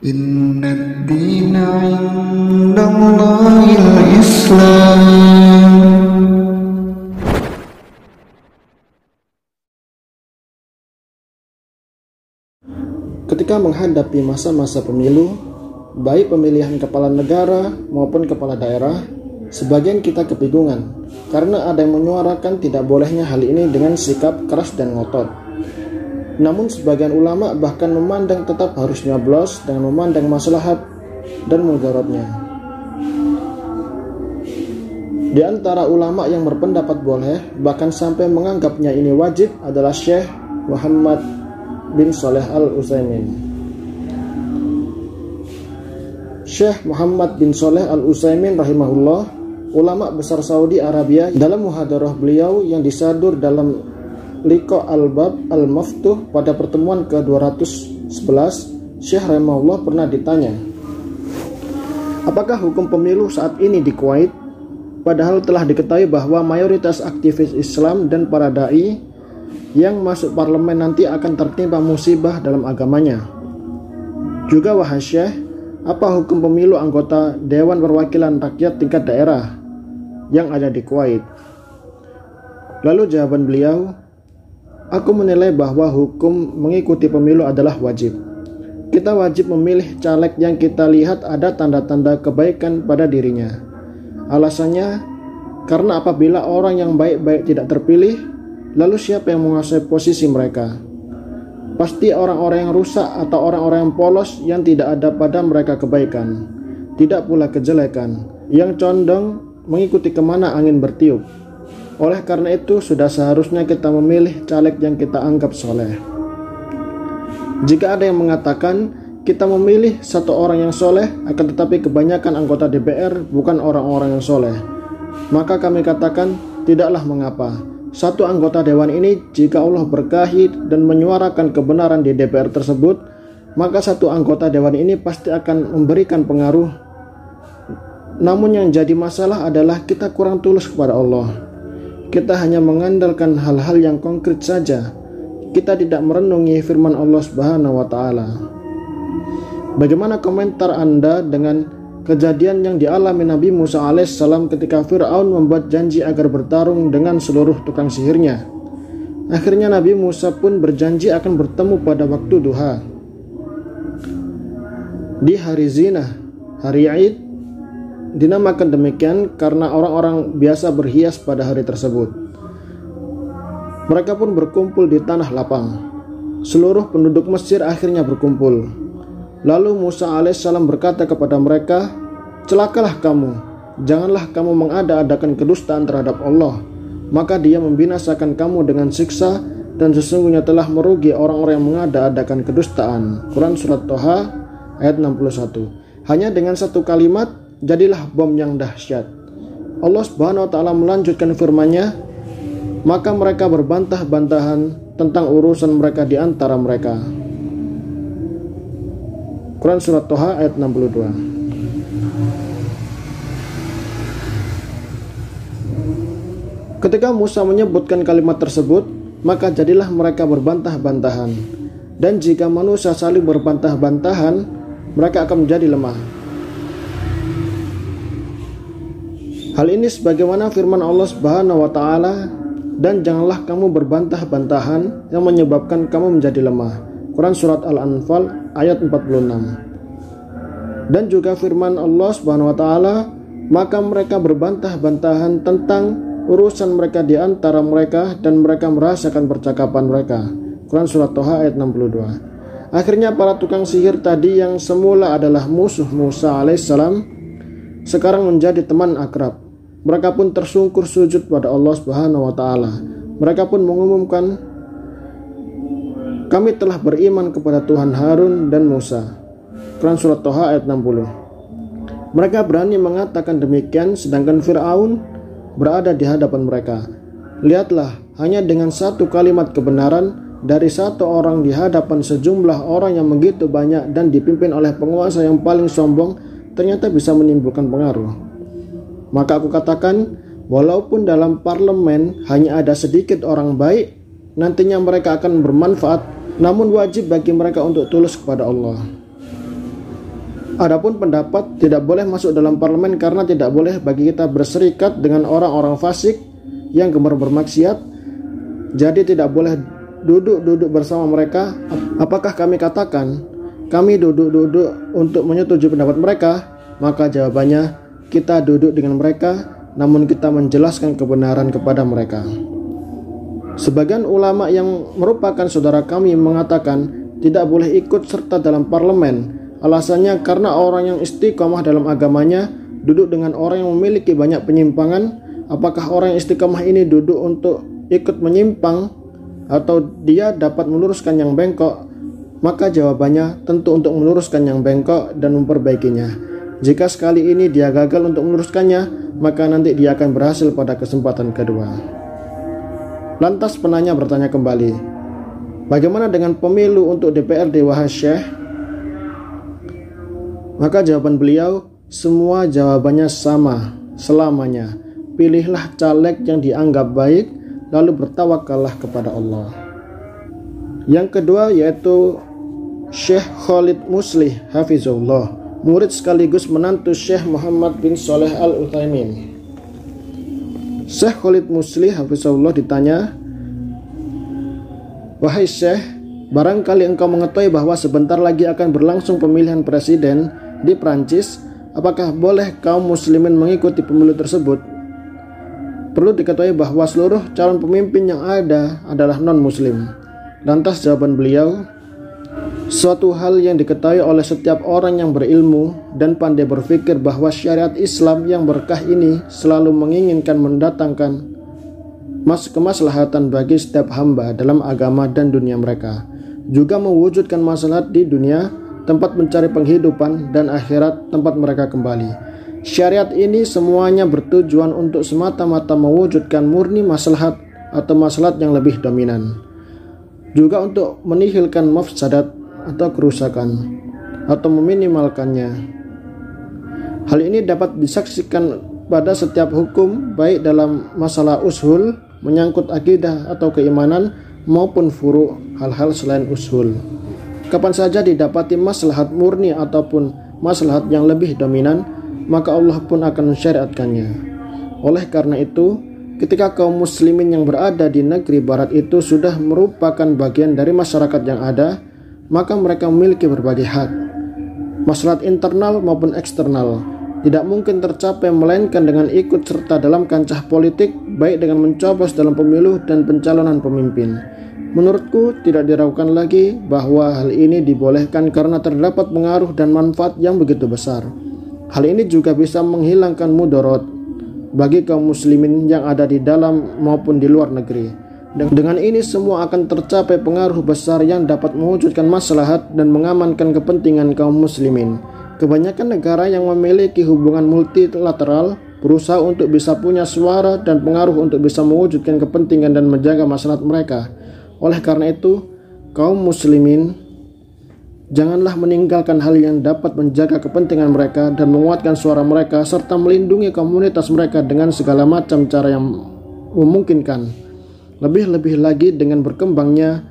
Inna ad-dina 'indallahil Islam. Ketika menghadapi masa-masa pemilu, baik pemilihan kepala negara maupun kepala daerah, sebagian kita kebingungan karena ada yang menyuarakan tidak bolehnya hal ini dengan sikap keras dan ngotot. Namun sebagian ulama bahkan memandang tetap harus nyoblos dengan memandang maslahat dan mudaratnya. Di antara ulama yang berpendapat boleh, bahkan sampai menganggapnya ini wajib adalah Syekh Muhammad bin Shalih Al-Utsaimin. Syekh Muhammad bin Shalih Al-Utsaimin rahimahullah, ulama besar Saudi Arabia, dalam muhadarah beliau yang disadur dalam Liqa Al-Bab Al-Maftuh pada pertemuan ke-211, Syekh rahimahullah pernah ditanya, apakah hukum pemilu saat ini di Kuwait? Padahal telah diketahui bahwa mayoritas aktivis Islam dan para da'i yang masuk parlemen nanti akan tertimpa musibah dalam agamanya. Juga wahai Syekh, apa hukum pemilu anggota Dewan Perwakilan Rakyat tingkat daerah yang ada di Kuwait? Lalu jawaban beliau, aku menilai bahwa hukum mengikuti pemilu adalah wajib. Kita wajib memilih caleg yang kita lihat ada tanda-tanda kebaikan pada dirinya. Alasannya, karena apabila orang yang baik-baik tidak terpilih, lalu siapa yang menguasai posisi mereka? Pasti orang-orang yang rusak atau orang-orang yang polos yang tidak ada pada mereka kebaikan, tidak pula kejelekan, yang condong mengikuti kemana angin bertiup. Oleh karena itu, sudah seharusnya kita memilih caleg yang kita anggap soleh. Jika ada yang mengatakan kita memilih satu orang yang soleh, akan tetapi kebanyakan anggota DPR bukan orang-orang yang soleh, maka kami katakan tidaklah mengapa. Satu anggota dewan ini, jika Allah berkahi dan menyuarakan kebenaran di DPR tersebut, maka satu anggota dewan ini pasti akan memberikan pengaruh. Namun yang jadi masalah adalah kita kurang tulus kepada Allah. Kita hanya mengandalkan hal-hal yang konkret saja. Kita tidak merenungi firman Allah Subhanahu wa taala. Bagaimana komentar Anda dengan kejadian yang dialami Nabi Musa alaihissalam ketika Fir'aun membuat janji agar bertarung dengan seluruh tukang sihirnya? Akhirnya Nabi Musa pun berjanji akan bertemu pada waktu duha di hari zina, hari Id. Dinamakan demikian karena orang-orang biasa berhias pada hari tersebut. Mereka pun berkumpul di tanah lapang. Seluruh penduduk Mesir akhirnya berkumpul. Lalu Musa alaihissalam berkata kepada mereka, celakalah kamu, janganlah kamu mengada-adakan kedustaan terhadap Allah, maka Dia membinasakan kamu dengan siksa, dan sesungguhnya telah merugi orang-orang yang mengada-adakan kedustaan. Quran Surat Toha ayat 61. Hanya dengan satu kalimat jadilah bom yang dahsyat. Allah Subhanahu wa taala melanjutkan firman-Nya, maka mereka berbantah-bantahan tentang urusan mereka di antara mereka. Quran Surat Toha ayat 62. Ketika Musa menyebutkan kalimat tersebut, maka jadilah mereka berbantah-bantahan. Dan jika manusia saling berbantah-bantahan, mereka akan menjadi lemah. Hal ini sebagaimana firman Allah Subhanahu wa taala, dan janganlah kamu berbantah-bantahan yang menyebabkan kamu menjadi lemah. Quran Surat Al-Anfal ayat 46. Dan juga firman Allah Subhanahu wa taala, maka mereka berbantah-bantahan tentang urusan mereka di antara mereka dan mereka merasakan percakapan mereka. Quran Surat Toha ayat 62. Akhirnya para tukang sihir tadi yang semula adalah musuh Musa alaihissalam sekarang menjadi teman akrab. Mereka pun tersungkur sujud pada Allah Subhanahu wa taala. Mereka pun mengumumkan, kami telah beriman kepada Tuhan Harun dan Musa. Quran Surat Toha ayat 60. Mereka berani mengatakan demikian sedangkan Fir'aun berada di hadapan mereka. Lihatlah, hanya dengan satu kalimat kebenaran dari satu orang di hadapan sejumlah orang yang begitu banyak dan dipimpin oleh penguasa yang paling sombong, ternyata bisa menimbulkan pengaruh. Maka aku katakan, walaupun dalam parlemen hanya ada sedikit orang baik, nantinya mereka akan bermanfaat, namun wajib bagi mereka untuk tulus kepada Allah. Adapun pendapat tidak boleh masuk dalam parlemen karena tidak boleh bagi kita berserikat dengan orang-orang fasik yang gemar bermaksiat. Jadi tidak boleh duduk-duduk bersama mereka. Apakah kami katakan kami duduk-duduk untuk menyetujui pendapat mereka? Maka jawabannya, kita duduk dengan mereka, namun kita menjelaskan kebenaran kepada mereka. Sebagian ulama yang merupakan saudara kami mengatakan tidak boleh ikut serta dalam parlemen. Alasannya karena orang yang istiqomah dalam agamanya duduk dengan orang yang memiliki banyak penyimpangan. Apakah orang yang istiqomah ini duduk untuk ikut menyimpang atau dia dapat meluruskan yang bengkok? Maka jawabannya tentu untuk meluruskan yang bengkok dan memperbaikinya. Jika sekali ini dia gagal untuk meluruskannya, maka nanti dia akan berhasil pada kesempatan kedua. Lantas penanya bertanya kembali, bagaimana dengan pemilu untuk DPRD wahai Syekh? Maka jawaban beliau, semua jawabannya sama selamanya. Pilihlah caleg yang dianggap baik, lalu bertawakallah kepada Allah. Yang kedua yaitu Syekh Khalid Muslih Hafizullah, murid sekaligus menantu Syekh Muhammad bin Shalih Al-Utsaimin. Syekh Khalid Muslih Hafizullah ditanya, wahai Syekh, barangkali engkau mengetahui bahwa sebentar lagi akan berlangsung pemilihan presiden di Prancis, apakah boleh kaum muslimin mengikuti pemilu tersebut? Perlu diketahui bahwa seluruh calon pemimpin yang ada adalah non-muslim. Lantas jawaban beliau, suatu hal yang diketahui oleh setiap orang yang berilmu dan pandai berpikir bahwa syariat Islam yang berkah ini selalu menginginkan mendatangkan kemaslahatan bagi setiap hamba dalam agama dan dunia mereka, juga mewujudkan maslahat di dunia, tempat mencari penghidupan, dan akhirat, tempat mereka kembali. Syariat ini semuanya bertujuan untuk semata-mata mewujudkan murni maslahat atau maslahat yang lebih dominan, juga untuk menihilkan mafsadat atau kerusakan atau meminimalkannya. Hal ini dapat disaksikan pada setiap hukum, baik dalam masalah ushul menyangkut akidah atau keimanan, maupun furu, hal-hal selain ushul. Kapan saja didapati maslahat murni ataupun maslahat yang lebih dominan, maka Allah pun akan mensyariatkannya. Oleh karena itu, ketika kaum muslimin yang berada di negeri barat itu sudah merupakan bagian dari masyarakat yang ada, maka mereka memiliki berbagai hak. Maslahat internal maupun eksternal tidak mungkin tercapai melainkan dengan ikut serta dalam kancah politik, baik dengan mencoblos dalam pemilu dan pencalonan pemimpin. Menurutku tidak diragukan lagi bahwa hal ini dibolehkan karena terdapat pengaruh dan manfaat yang begitu besar. Hal ini juga bisa menghilangkan mudarat bagi kaum muslimin yang ada di dalam maupun di luar negeri. Dengan ini semua akan tercapai pengaruh besar yang dapat mewujudkan maslahat dan mengamankan kepentingan kaum muslimin. Kebanyakan negara yang memiliki hubungan multilateral berusaha untuk bisa punya suara dan pengaruh untuk bisa mewujudkan kepentingan dan menjaga maslahat mereka. Oleh karena itu, kaum muslimin janganlah meninggalkan hal yang dapat menjaga kepentingan mereka dan menguatkan suara mereka serta melindungi komunitas mereka dengan segala macam cara yang memungkinkan. Lebih-lebih lagi dengan berkembangnya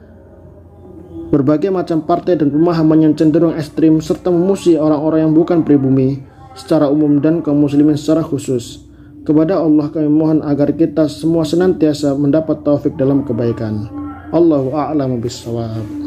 berbagai macam partai dan pemahaman yang cenderung ekstrim serta memusuhi orang-orang yang bukan pribumi secara umum dan kaum muslimin secara khusus. Kepada Allah kami mohon agar kita semua senantiasa mendapat taufik dalam kebaikan. Allahu a'lamu bissawab.